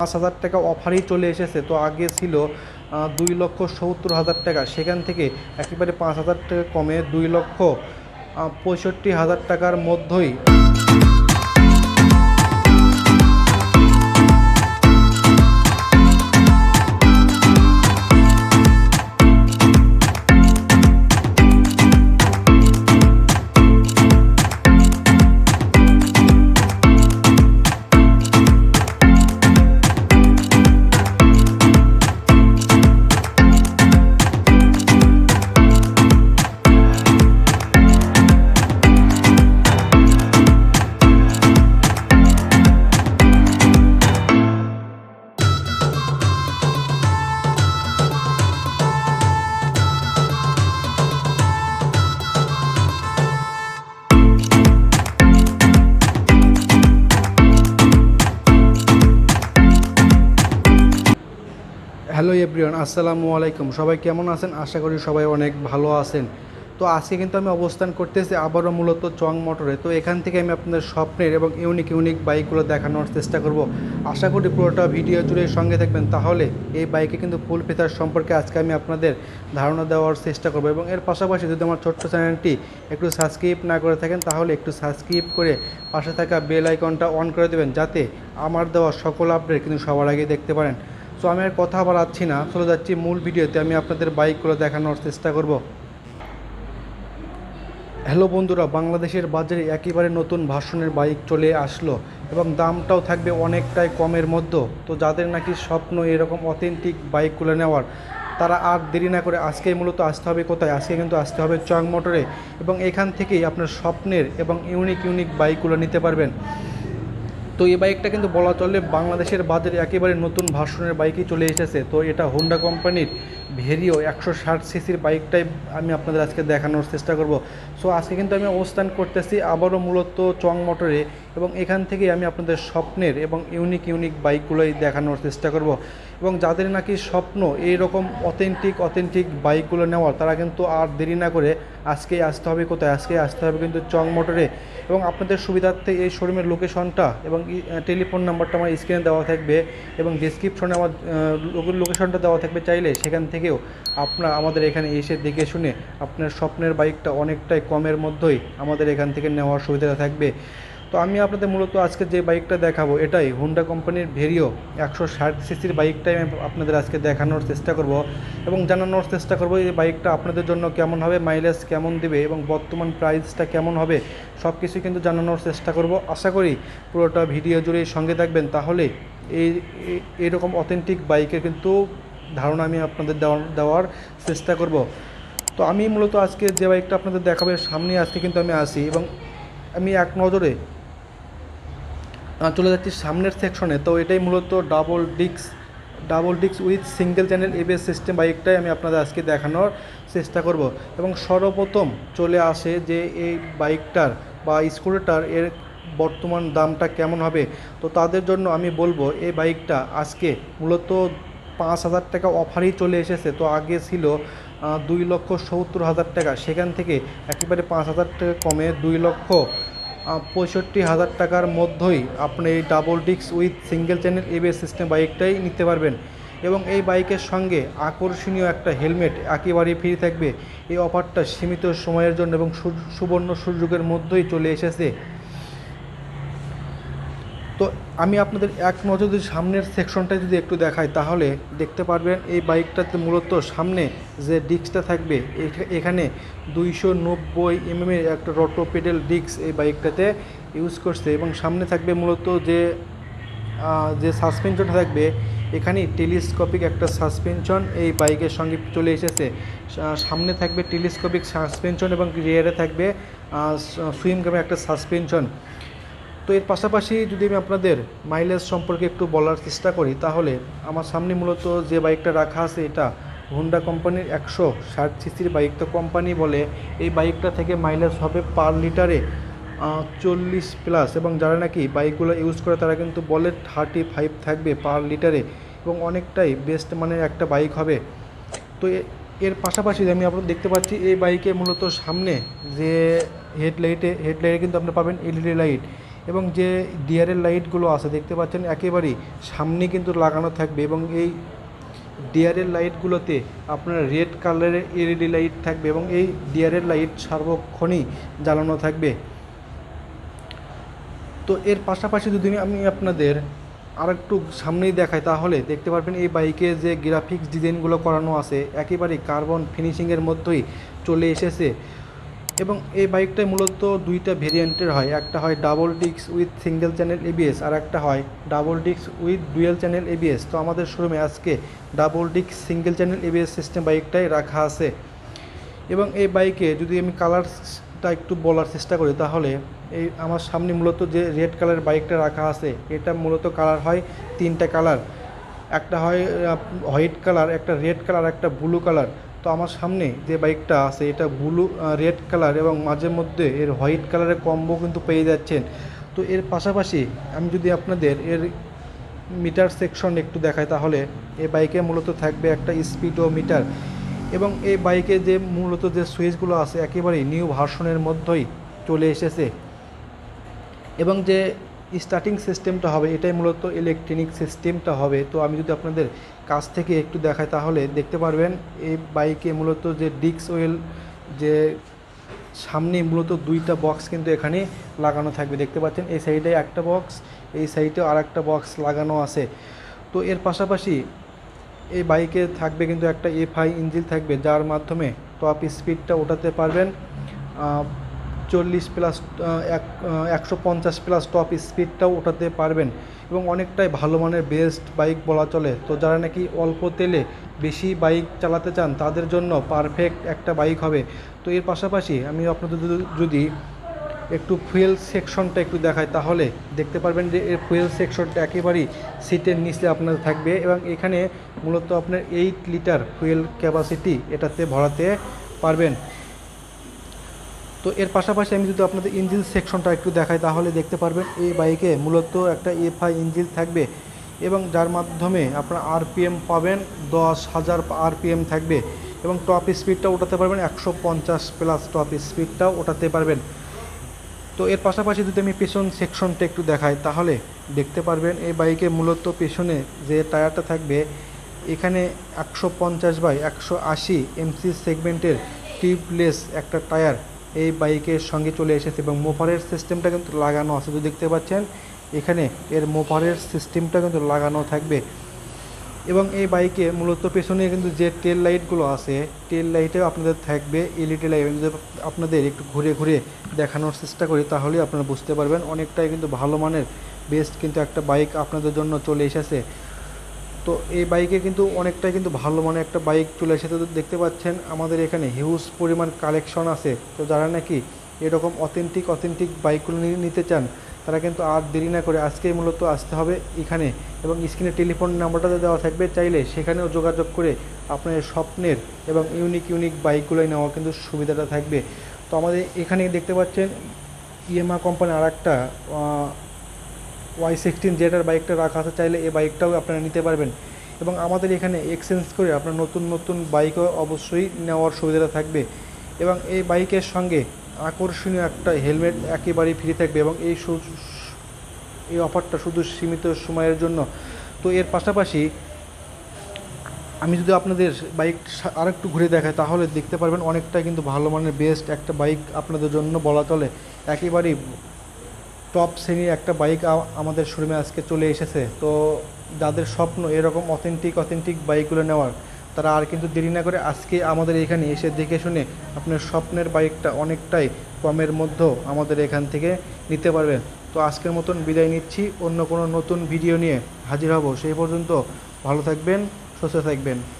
5,000 টাকা অফারই চলে এসেছে। তো আগে ছিল 2,70,000 টাকা, সেখান থেকে একেবারে 5,000 টাকা কমে 2,65,000 টাকার মধ্যেই। হ্যালো এভরিওয়ান, আসসালামু আলাইকুম। সবাই কেমন আছেন? আশা করি সবাই অনেক ভালো আছেন। তো আজকে কিন্তু আমি অবস্থান করতেছি আবারও মূলত চং মোটরে। তো এখান থেকে আমি আপনাদের স্বপ্নের এবং ইউনিক ইউনিক বাইকগুলো দেখানোর চেষ্টা করব। আশা করি পুরোটা ভিডিও জুড়ে সঙ্গে থাকবেন, তাহলে এই বাইকে কিন্তু ফুল ফিচার সম্পর্কে আজকে আমি আপনাদের ধারণা দেওয়ার চেষ্টা করব। এবং এর পাশাপাশি যদি আমার ছোট্ট চ্যানেলটি একটু সাবস্ক্রাইব না করে থাকেন, তাহলে একটু সাবস্ক্রাইব করে পাশে থাকা বেল আইকনটা অন করে দেবেন, যাতে আমার দেওয়া সকল আপডেট কিন্তু সবার আগে দেখতে পারেন। সো আমি আর কথা বাড়াচ্ছি না, চলে যাচ্ছি মূল ভিডিওতে। আমি আপনাদের বাইকগুলো দেখানোর চেষ্টা করব। হ্যালো বন্ধুরা, বাংলাদেশের বাজারে একেবারে নতুন ভার্সনের বাইক চলে আসলো এবং দামটাও থাকবে অনেকটাই কমের মধ্যে। তো যাদের নাকি স্বপ্ন এরকম অথেন্টিক বাইকগুলো নেওয়ার, তারা আর দেরি না করে আজকেই মূলত আসতে হবে। কোথায়? আজকে কিন্তু আসতে হবে চং মোটরে, এবং এখান থেকেই আপনার স্বপ্নের এবং ইউনিক ইউনিক বাইকগুলো নিতে পারবেন। তো এই বাইকটা কিন্তু বলা চলে বাংলাদেশের বাজারে একেবারে নতুন ভার্সনের বাইকই চলে এসেছে। তো এটা হোন্ডা কোম্পানির ভেরিও 160 সিসির বাইকটাই আমি আপনাদের আজকে দেখানোর চেষ্টা করব। সো আজকে কিন্তু আমি অবস্থান করতেছি আবারও মূলত চং মোটরে, এবং এখান থেকেই আমি আপনাদের স্বপ্নের এবং ইউনিক ইউনিক বাইকগুলোই দেখানোর চেষ্টা করব। এবং যাদের নাকি স্বপ্ন এইরকম অথেন্টিক বাইকগুলো নেওয়ার, তারা কিন্তু আর দেরি না করে আজকেই আসতে হবে। কোথায়? আজকেই আসতে হবে কিন্তু চং মোটরে। এবং আপনাদের সুবিধার্থে এই শোরুমের লোকেশনটা এবং টেলিফোন নাম্বারটা আমার স্ক্রিনে দেওয়া থাকবে, এবং ডিসক্রিপশনে আমার লোকেশনটা দেওয়া থাকবে। চাইলে সেখান থেকেও আপনারা আমাদের এখানে এসে দেখে শুনে আপনার স্বপ্নের বাইকটা অনেকটাই কমের মধ্যেই আমাদের এখান থেকে নেওয়ার সুবিধা থাকবে। তো আমি আপনাদের মূলত আজকে যে বাইকটা দেখাবো, এটাই হোন্ডা কোম্পানির ভেরিও 160 সিসির বাইকটাই আমি আপনাদের আজকে দেখানোর চেষ্টা করব, এবং জানানোর চেষ্টা করব এই বাইকটা আপনাদের জন্য কেমন হবে, মাইলেজ কেমন দেবে, এবং বর্তমান প্রাইসটা কেমন হবে, সব কিছু কিন্তু জানানোর চেষ্টা করব। আশা করি পুরোটা ভিডিও জুড়ে সঙ্গে থাকবেন, তাহলে এইরকম অথেন্টিক বাইকের কিন্তু ধারণা আমি আপনাদের দেওয়ার চেষ্টা করব। তো আমি মূলত আজকে যে বাইকটা আপনাদের দেখাবে সামনে, আজকে কিন্তু আমি আসি, এবং আমি এক নজরে চলে যাচ্ছি সামনের সেকশনে। তো এটাই মূলত double disc with single channel ABS system বাইকটাই আমি আপনাদের আজকে দেখানোর চেষ্টা করব। এবং সর্বপ্রথম চলে আসে যে এই বাইকটার বা স্কুটারটার এর বর্তমান দামটা কেমন হবে। তো তাদের জন্য আমি বলবো, এই বাইকটা আজকে মূলত 5,000 টাকা অফারই চলে এসেছে। তো আগে ছিল 2,70,000 টাকা, সেখান থেকে একেবারে 5,000 টাকা কমে 2,65,000 টাকার মধ্যেই আপনি এই double disc with single channel ABS system বাইকটাই নিতে পারবেন। এবং এই বাইকের সঙ্গে আকর্ষণীয় একটা হেলমেট একেবারেই ফ্রি থাকবে। এই অফারটা সীমিত সময়ের জন্য এবং সুবর্ণ সুযোগের মধ্যেই চলে এসেছে। তো আমি আপনাদের এক নজর যদি সামনের সেকশনটা যদি একটু দেখাই, তাহলে দেখতে পারবেন এই বাইকটাতে মূলত সামনে যে ডিস্কটা থাকবে, এখানে 290 এর একটা রোটো পেডেল ডিস্ক এই বাইকটাতে ইউজ করছে। এবং সামনে থাকবে মূলত যে সাসপেনশনটা থাকবে, এখানে টেলিস্কোপিক একটা সাসপেনশন এই বাইকের সঙ্গে চলে এসেছে। সামনে থাকবে টেলিস্কোপিক সাসপেনশন, এবং রিয়ারে থাকবে সুইং গামের একটা সাসপেনশন। তো এর পাশাপাশি যদি আমি আপনাদের মাইলেজ সম্পর্কে একটু বলার চেষ্টা করি, তাহলে আমার সামনে মূলত যে বাইকটা রাখা আছে, এটা হোন্ডা কোম্পানির 160 সিসির বাইক। তো কোম্পানি বলে এই বাইকটা থেকে মাইলেজ হবে পার লিটারে 40+, এবং যারা নাকি বাইকগুলো ইউজ করে তারা কিন্তু বলে 35 থাকবে পার লিটারে, এবং অনেকটাই বেস্ট মানের একটা বাইক হবে। তো এর পাশাপাশি আমি আপনারা দেখতে পাচ্ছি এই বাইকে মূলত সামনে যে হেডলাইটে কিন্তু আপনি পাবেন এলইডি লাইট। এবং যে ডিআরের লাইটগুলো আছে দেখতে পাচ্ছেন একেবারেই সামনে কিন্তু লাগানো থাকবে এবং এই ডিআরের লাইটগুলোতে আপনার রেড কালারের এলইডি লাইট থাকবে এবং এই ডিআরের লাইট সার্বক্ষণই জ্বালানো থাকবে। তো এর পাশাপাশি যদি আমি আপনাদের আর একটু সামনেই দেখাই তাহলে দেখতে পারবেন এই বাইকে যে গ্রাফিক্স ডিজাইনগুলো করানো আছে একেবারেই কার্বন ফিনিশিংয়ের মধ্যেই চলে এসেছে। এবং এই বাইকটায় মূলত দুইটা ভেরিয়েন্টের হয়, একটা হয় double disc with single channel ABS আর একটা হয় double disc with dual channel ABS. তো আমাদের শোরুমে আজকে double disc single channel ABS system বাইকটাই রাখা আছে। এবং এই বাইকে যদি আমি কালারটা একটু বলার চেষ্টা করি তাহলে এই আমার সামনে মূলত যে রেড কালার বাইকটা রাখা আছে এটা মূলত কালার হয় তিনটা কালার, একটা হয় হোয়াইট কালার, একটা রেড কালার, একটা ব্লু কালার। তো আমার সামনে যে বাইকটা আছে এটা ব্লু রেড কালার এবং মাঝে মধ্যে এর হোয়াইট কালারের কম্বো কিন্তু পেয়ে যাচ্ছেন। তো এর পাশাপাশি আমি যদি আপনাদের এর মিটার সেকশন একটু দেখাই তাহলে এই বাইকে মূলত থাকবে একটা স্পিডো মিটার এবং এই বাইকে যে মূলত যে সুইচগুলো আছে একেবারেই নিউ ভার্সনের মধ্যেই চলে এসেছে। এবং যে স্টার্টিং সিস্টেমটা হবে এটাই মূলত ইলেকট্রনিক সিস্টেমটা হবে। তো আমি যদি আপনাদের কাছ থেকে একটু দেখাই তাহলে দেখতে পারবেন এই বাইকে মূলত যে ডিস্ক ওয়েল যে সামনে মূলত দুইটা বক্স কিন্তু এখানে লাগানো থাকবে, দেখতে পাচ্ছেন এই সাইডে একটা বক্স, এই সাইডেও আর একটা বক্স লাগানো আছে। তো এর পাশাপাশি এই বাইকে থাকবে কিন্তু একটা এফআই ইঞ্জিন থাকবে যার মাধ্যমে টপ স্পিডটা ওঠাতে পারবেন 40 প্লাস 150 প্লাস টপ স্পিডটাও ওঠাতে পারবেন এবং অনেকটাই ভালো মানের বেস্ট বাইক বলা চলে। তো যারা নাকি অল্প তেলে বেশি বাইক চালাতে চান তাদের জন্য পারফেক্ট একটা বাইক হবে। তো এর পাশাপাশি আমি আপনাদের যদি একটু ফুয়েল সেকশনটা একটু দেখাই তাহলে দেখতে পারবেন যে এর ফুয়েল সেকশনটা একেবারেই সিটের নিচে আপনার থাকবে এবং এখানে মূলত আপনার 8 লিটার ফুয়েল ক্যাপাসিটি এটাতে ভরাতে পারবেন। তো এর পাশাপাশি আমি যদি আপনাদের ইঞ্জিন সেকশনটা একটু দেখাই তাহলে দেখতে পারবেন এই বাইকে মূলত একটা এফআই ইঞ্জিন থাকবে এবং যার মাধ্যমে আপনার আরপিএম পাবেন 10,000 আরপিএম থাকবে এবং টপ স্পিডটা ওঠাতে পারবেন 150 প্লাস টপ স্পিডটাও ওঠাতে পারবেন। তো এর পাশাপাশি যদি আমি পেছন সেকশনটা একটু দেখাই তাহলে দেখতে পারবেন এই বাইকে মূলত পেছনে যে টায়ারটা থাকবে এখানে 150/180 এমসি সেগমেন্টের টিউবলেস একটা টায়ার এই বাইকের সঙ্গে চলে এসেছে এবং মোফারের সিস্টেমটা কিন্তু লাগানো আছে। তো দেখতে পাচ্ছেন এখানে এর মোফারের সিস্টেমটা কিন্তু লাগানো থাকবে এবং এই বাইকে মূলত পেছনে কিন্তু যে টেল লাইটগুলো আছে টেল লাইটেও আপনাদের থাকবে এলইডি লাইট। যদি আপনাদের একটু ঘুরে ঘুরে দেখানোর চেষ্টা করি তাহলে আপনারা বুঝতে পারবেন অনেকটাই কিন্তু ভালো মানের বেস্ট কিন্তু একটা বাইক আপনাদের জন্য চলে এসেছে। তো এই বাইকে কিন্তু অনেকটাই কিন্তু ভালো মানের একটা বাইক চলে এসেছে। তো দেখতে পাচ্ছেন আমাদের এখানে হিউজ পরিমাণ কালেকশন আছে। তো যারা নাকি এরকম অথেন্টিক বাইকগুলো নিতে চান তারা কিন্তু আর দেরি না করে আজকেই মূলত আসতে হবে এখানে এবং স্ক্রিনে টেলিফোন নাম্বারটা দেওয়া থাকবে, চাইলে সেখানেও যোগাযোগ করে আপনার স্বপ্নের এবং ইউনিক বাইকগুলোই নেওয়ার কিন্তু সুবিধাটা থাকবে। তো আমাদের এখানে দেখতে পাচ্ছেন ইয়ামাহা কোম্পানির আর একটা Y16 জেটার বাইকটা রাখা আছে, চাইলে এই বাইকটাও আপনারা নিতে পারবেন এবং আমাদের এখানে এক্সচেঞ্জ করে আপনার নতুন বাইকও অবশ্যই নেওয়ার সুবিধাটা থাকবে এবং এই বাইকের সঙ্গে আকর্ষণীয় একটা হেলমেট একেবারেই ফ্রি থাকবে এবং এই অফারটা শুধু সীমিত সময়ের জন্য। তো এর পাশাপাশি আমি যদি আপনাদের বাইক আর একটু ঘুরে দেখাই তাহলে দেখতে পারবেন অনেকটা কিন্তু ভালো মানের বেস্ট একটা বাইক আপনাদের জন্য বলা চলে। একেবারেই টপ শ্রেণীর একটা বাইক আমাদের শোরুমে আজকে চলে এসেছে। তো যাদের স্বপ্ন এরকম অথেন্টিক বাইকগুলো নেওয়ার তারা আর কিন্তু দেরি না করে আজকে আমাদের এখানে এসে দেখে শুনে আপনার স্বপ্নের বাইকটা অনেকটাই কমের মধ্যেও আমাদের এখান থেকে নিতে পারবেন। তো আজকের মতন বিদায় নিচ্ছি, অন্য কোনো নতুন ভিডিও নিয়ে হাজির হব। সেই পর্যন্ত ভালো থাকবেন, সুস্থ থাকবেন।